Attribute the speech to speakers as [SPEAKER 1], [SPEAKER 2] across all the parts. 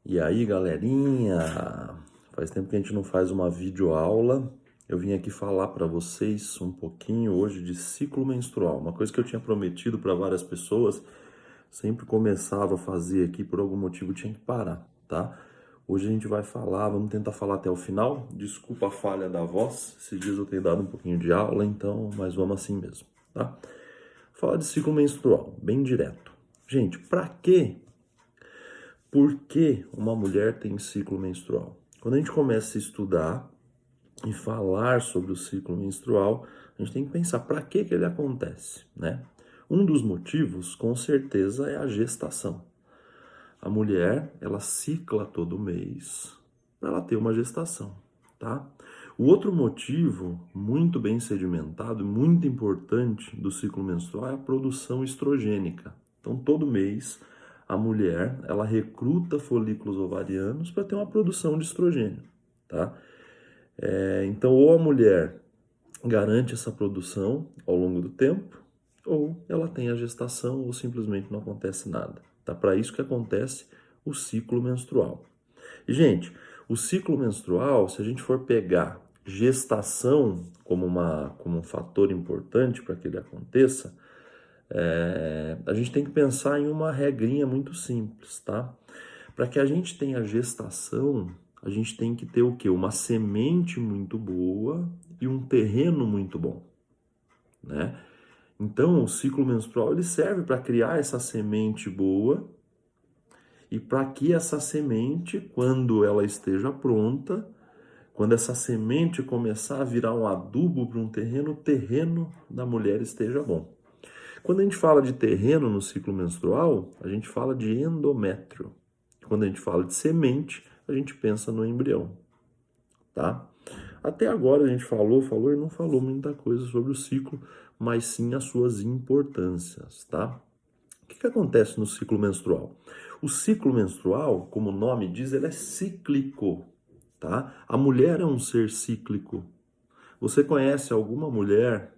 [SPEAKER 1] E aí, galerinha? Faz tempo que a gente não faz uma videoaula. Eu vim aqui falar para vocês um pouquinho hoje de ciclo menstrual. Uma coisa que eu tinha prometido para várias pessoas, sempre começava a fazer aqui, por algum motivo tinha que parar, tá? Hoje a gente vai falar, vamos tentar falar até o final. Desculpa a falha da voz, esses dias eu tenho dado um pouquinho de aula, então, mas vamos assim mesmo, tá? Falar de ciclo menstrual, bem direto. Gente, para quê? Por que uma mulher tem ciclo menstrual? Quando a gente começa a estudar e falar sobre o ciclo menstrual, a gente tem que pensar para que ele acontece, né? Um dos motivos, com certeza, é a gestação. A mulher, ela cicla todo mês para ela ter uma gestação, tá? O outro motivo, muito bem sedimentado e muito importante do ciclo menstrual é a produção estrogênica. Então, todo mês, a mulher, ela recruta folículos ovarianos para ter uma produção de estrogênio, tá? Então, ou a mulher garante essa produção ao longo do tempo, ou ela tem a gestação ou simplesmente não acontece nada. Tá? Para isso que acontece o ciclo menstrual. E, gente, o ciclo menstrual, se a gente for pegar gestação como um fator importante para que ele aconteça, a gente tem que pensar em uma regrinha muito simples, tá? Para que a gente tenha gestação, a gente tem que ter o quê? Uma semente muito boa e um terreno muito bom, né? Então, o ciclo menstrual ele serve para criar essa semente boa e para que essa semente, quando ela esteja pronta, quando essa semente começar a virar um adubo para um terreno, o terreno da mulher esteja bom. Quando a gente fala de terreno no ciclo menstrual, a gente fala de endométrio. Quando a gente fala de semente, a gente pensa no embrião, tá? Até agora a gente falou e não falou muita coisa sobre o ciclo, mas sim as suas importâncias, tá? O que acontece no ciclo menstrual? O ciclo menstrual, como o nome diz, ele é cíclico, tá? A mulher é um ser cíclico. Você conhece alguma mulher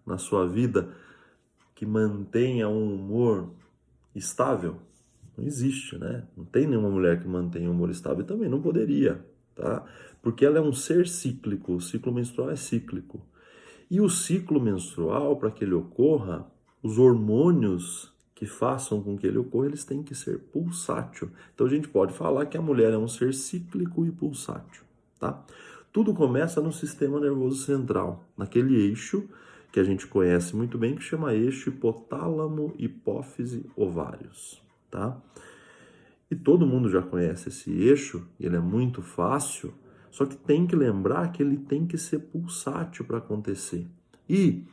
[SPEAKER 1] na sua vida que mantenha um humor estável? Não existe, né? Não tem nenhuma mulher que mantenha um humor estável e também não poderia, tá? Porque ela é um ser cíclico, o ciclo menstrual é cíclico. E o ciclo menstrual, para que ele ocorra, os hormônios que façam com que ele ocorra, eles têm que ser pulsátil. Então a gente pode falar que a mulher é um ser cíclico e pulsátil, tá? Tudo começa no sistema nervoso central, naquele eixo que a gente conhece muito bem, que chama eixo hipotálamo, hipófise, ovários, tá? E todo mundo já conhece esse eixo, ele é muito fácil, só que tem que lembrar que ele tem que ser pulsátil para acontecer. E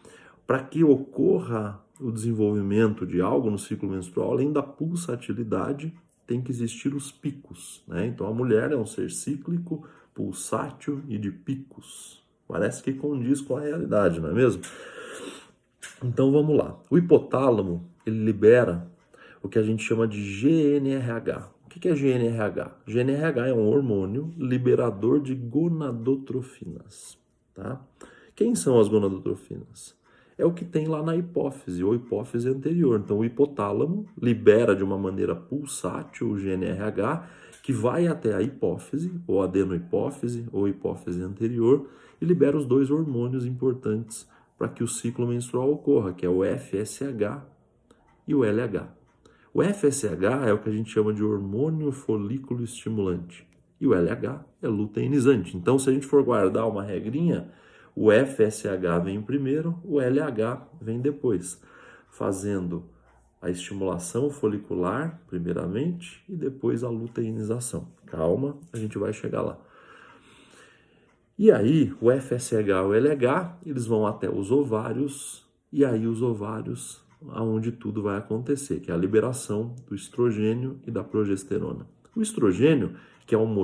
[SPEAKER 1] para que ocorra o desenvolvimento de algo no ciclo menstrual, além da pulsatilidade, tem que existir os picos, né? Então a mulher é um ser cíclico, pulsátil e de picos. Parece que condiz com a realidade, não é mesmo? Então vamos lá. O hipotálamo, ele libera o que a gente chama de GNRH. O que é GNRH? GNRH é um hormônio liberador de gonadotrofinas, tá? Quem são as gonadotrofinas? É o que tem lá na hipófise ou hipófise anterior. Então o hipotálamo libera de uma maneira pulsátil o GNRH que vai até a hipófise ou adenohipófise ou hipófise anterior e libera os dois hormônios importantes para que o ciclo menstrual ocorra, que é o FSH e o LH. O FSH é o que a gente chama de hormônio folículo estimulante e o LH é luteinizante. Então, se a gente for guardar uma regrinha, o FSH vem primeiro, o LH vem depois, fazendo a estimulação folicular primeiramente e depois a luteinização. Calma, a gente vai chegar lá. E aí, o FSH e o LH, eles vão até os ovários, e aí os ovários, aonde tudo vai acontecer, que é a liberação do estrogênio e da progesterona. O estrogênio, que é um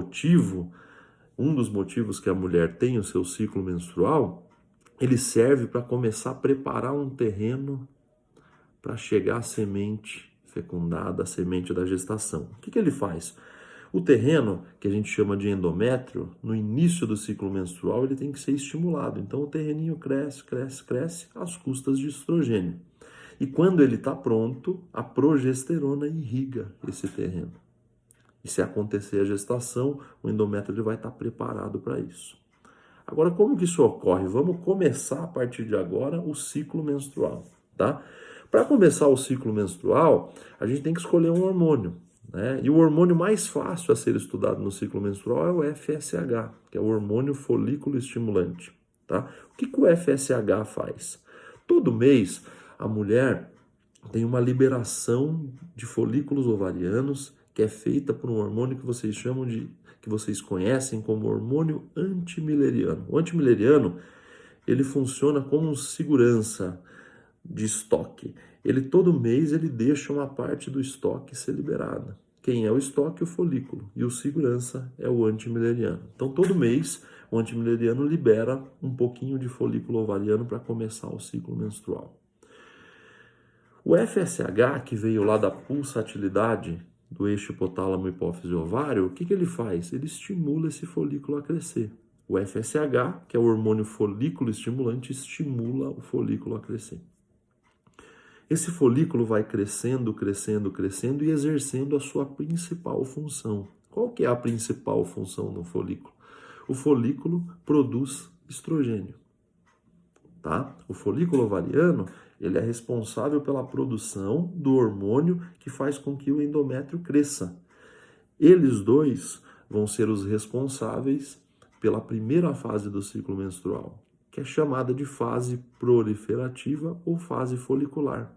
[SPEAKER 1] dos motivos que a mulher tem o seu ciclo menstrual, ele serve para começar a preparar um terreno para chegar à semente fecundada, a semente da gestação. O que ele faz? O terreno, que a gente chama de endométrio, no início do ciclo menstrual, ele tem que ser estimulado. Então, o terreninho cresce, cresce, cresce, às custas de estrogênio. E quando ele está pronto, a progesterona irriga esse terreno. E se acontecer a gestação, o endométrio ele vai estar preparado para isso. Agora, como que isso ocorre? Vamos começar a partir de agora o ciclo menstrual, tá? Para começar o ciclo menstrual, a gente tem que escolher um hormônio, né? E o hormônio mais fácil a ser estudado no ciclo menstrual é o FSH, que é o hormônio folículo estimulante, tá? O que o FSH faz? Todo mês, a mulher tem uma liberação de folículos ovarianos que é feita por um hormônio que vocês chamam de, que vocês conhecem como hormônio antimileriano. O antimileriano, ele funciona como um segurança de estoque. Ele todo mês ele deixa uma parte do estoque ser liberada. Quem é o estoque? O folículo. E o segurança é o antimileriano. Então todo mês o antimileriano libera um pouquinho de folículo ovariano para começar o ciclo menstrual. O FSH, que veio lá da pulsatilidade do eixo hipotálamo, hipófise e ovário, o que ele faz? Ele estimula esse folículo a crescer. O FSH, que é o hormônio folículo estimulante, estimula o folículo a crescer. Esse folículo vai crescendo, crescendo, crescendo e exercendo a sua principal função. Qual que é a principal função do folículo? O folículo produz estrogênio. Tá? O folículo ovariano ele é responsável pela produção do hormônio que faz com que o endométrio cresça. Eles dois vão ser os responsáveis pela primeira fase do ciclo menstrual, que é chamada de fase proliferativa ou fase folicular.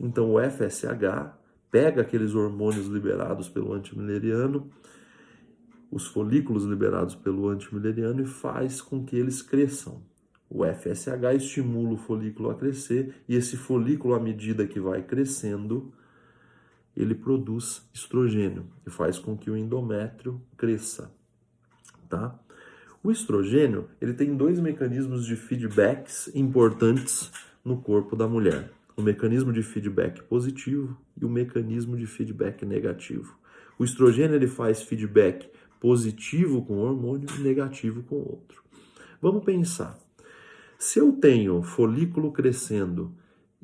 [SPEAKER 1] Então o FSH pega aqueles hormônios liberados pelo antimileriano, os folículos liberados pelo antimileriano e faz com que eles cresçam. O FSH estimula o folículo a crescer e esse folículo, à medida que vai crescendo, ele produz estrogênio e faz com que o endométrio cresça, tá? O estrogênio, ele tem dois mecanismos de feedbacks importantes no corpo da mulher. O mecanismo de feedback positivo e o mecanismo de feedback negativo. O estrogênio, ele faz feedback positivo com o hormônio e negativo com o outro. Vamos pensar. Se eu tenho folículo crescendo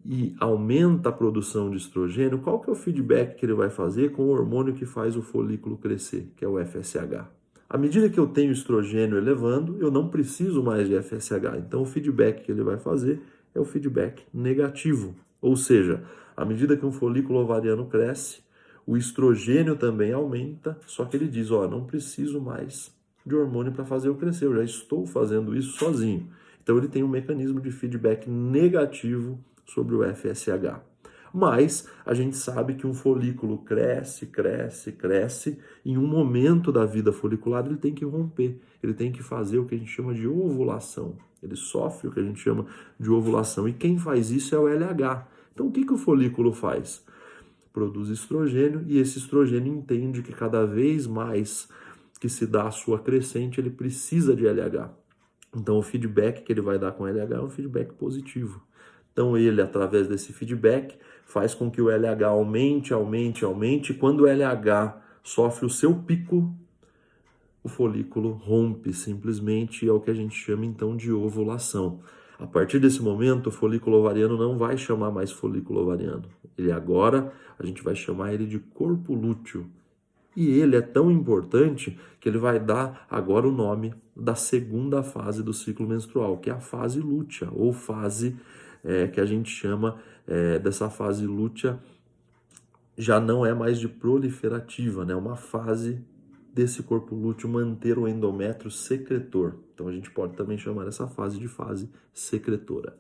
[SPEAKER 1] e aumenta a produção de estrogênio, qual que é o feedback que ele vai fazer com o hormônio que faz o folículo crescer, que é o FSH? À medida que eu tenho estrogênio elevando, eu não preciso mais de FSH. Então, o feedback que ele vai fazer é o feedback negativo. Ou seja, à medida que um folículo ovariano cresce, o estrogênio também aumenta, só que ele diz, ó, não preciso mais de hormônio para fazer eu crescer, eu já estou fazendo isso sozinho. Então, ele tem um mecanismo de feedback negativo sobre o FSH. Mas a gente sabe que um folículo cresce, cresce, cresce. Em um momento da vida folicular, ele tem que romper. Ele tem que fazer o que a gente chama de ovulação. Ele sofre o que a gente chama de ovulação. E quem faz isso é o LH. Então, o que o folículo faz? Produz estrogênio e esse estrogênio entende que cada vez mais que se dá a sua crescente, ele precisa de LH. Então, o feedback que ele vai dar com o LH é um feedback positivo. Então, ele, através desse feedback, faz com que o LH aumente, aumente, aumente. E quando o LH sofre o seu pico, o folículo rompe simplesmente, é o que a gente chama, então, de ovulação. A partir desse momento, o folículo ovariano não vai chamar mais folículo ovariano. Ele agora, a gente vai chamar ele de corpo lúteo. E ele é tão importante que ele vai dar agora o nome da segunda fase do ciclo menstrual, que é a fase lútea, ou fase que a gente chama dessa fase lútea, já não é mais de proliferativa, né? Uma fase desse corpo lúteo manter o endométrio secretor. Então a gente pode também chamar essa fase de fase secretora.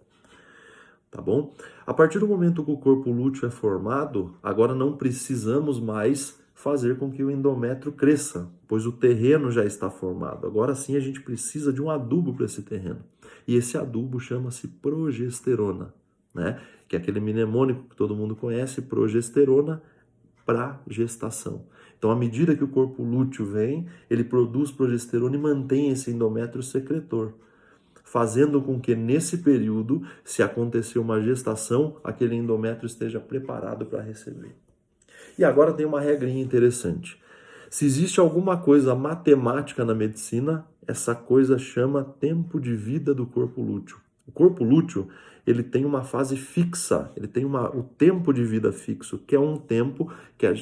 [SPEAKER 1] Tá bom? A partir do momento que o corpo lúteo é formado, agora não precisamos mais fazer com que o endométrio cresça, pois o terreno já está formado. Agora sim a gente precisa de um adubo para esse terreno. E esse adubo chama-se progesterona, né? Que é aquele mnemônico que todo mundo conhece, progesterona para gestação. Então, à medida que o corpo lúteo vem, ele produz progesterona e mantém esse endométrio secretor, fazendo com que nesse período, se acontecer uma gestação, aquele endométrio esteja preparado para receber. E agora tem uma regrinha interessante. Se existe alguma coisa matemática na medicina, essa coisa chama tempo de vida do corpo lúteo. O corpo lúteo, ele tem uma fase fixa, ele tem o tempo de vida fixo, que é um tempo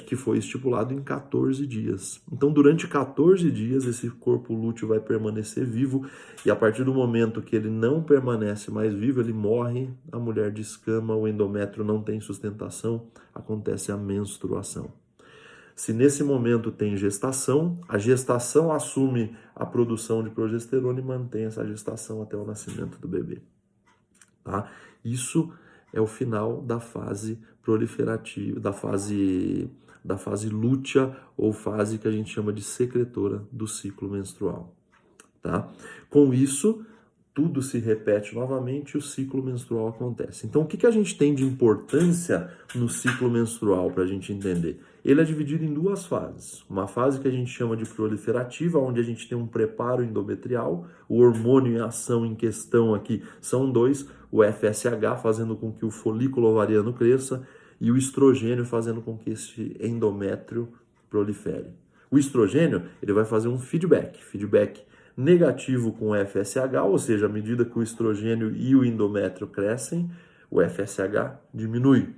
[SPEAKER 1] que foi estipulado em 14 dias. Então, durante 14 dias, esse corpo lúteo vai permanecer vivo, e a partir do momento que ele não permanece mais vivo, ele morre, a mulher descama, o endométrio não tem sustentação, acontece a menstruação. Se nesse momento tem gestação, a gestação assume a produção de progesterona e mantém essa gestação até o nascimento do bebê. Tá? Isso é o final da fase proliferativa, da fase lútea, ou fase que a gente chama de secretora do ciclo menstrual. Tá? Com isso, tudo se repete novamente e o ciclo menstrual acontece. Então, o que a gente tem de importância no ciclo menstrual para a gente entender? Ele é dividido em duas fases. Uma fase que a gente chama de proliferativa, onde a gente tem um preparo endometrial, o hormônio em ação em questão aqui são dois, o FSH fazendo com que o folículo ovariano cresça e o estrogênio fazendo com que esse endométrio prolifere. O estrogênio, ele vai fazer um feedback negativo com o FSH, ou seja, à medida que o estrogênio e o endométrio crescem, o FSH diminui.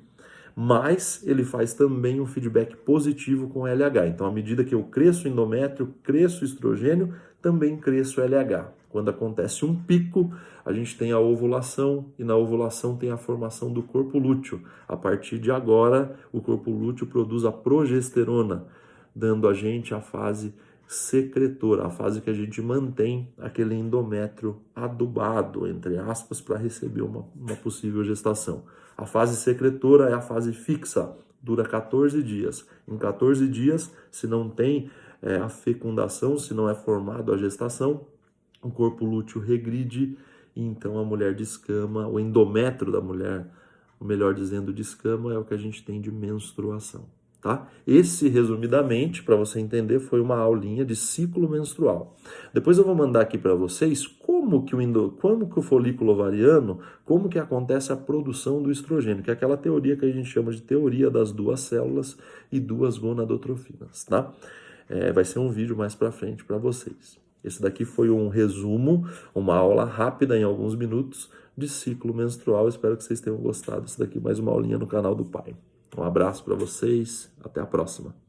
[SPEAKER 1] Mas ele faz também um feedback positivo com o LH. Então, à medida que eu cresço o endométrio, cresço o estrogênio, também cresço o LH. Quando acontece um pico, a gente tem a ovulação, e na ovulação tem a formação do corpo lúteo. A partir de agora, o corpo lúteo produz a progesterona, dando a gente a fase secretora, a fase que a gente mantém aquele endométrio adubado, entre aspas, para receber uma possível gestação. A fase secretora é a fase fixa, dura 14 dias. Em 14 dias, se não tem a fecundação, se não é formado a gestação, o corpo lúteo regride e então a mulher descama, o endométrio da mulher, melhor dizendo, descama, é o que a gente tem de menstruação. Tá? Esse, resumidamente, para você entender, foi uma aulinha de ciclo menstrual. Depois eu vou mandar aqui para vocês como que o folículo ovariano, como que acontece a produção do estrogênio, que é aquela teoria que a gente chama de teoria das duas células e duas gonadotrofinas, tá? Vai ser um vídeo mais para frente para vocês. Esse daqui foi um resumo, uma aula rápida em alguns minutos de ciclo menstrual. Espero que vocês tenham gostado. Isso daqui mais uma aulinha no canal do Pai. Um abraço para vocês, até a próxima.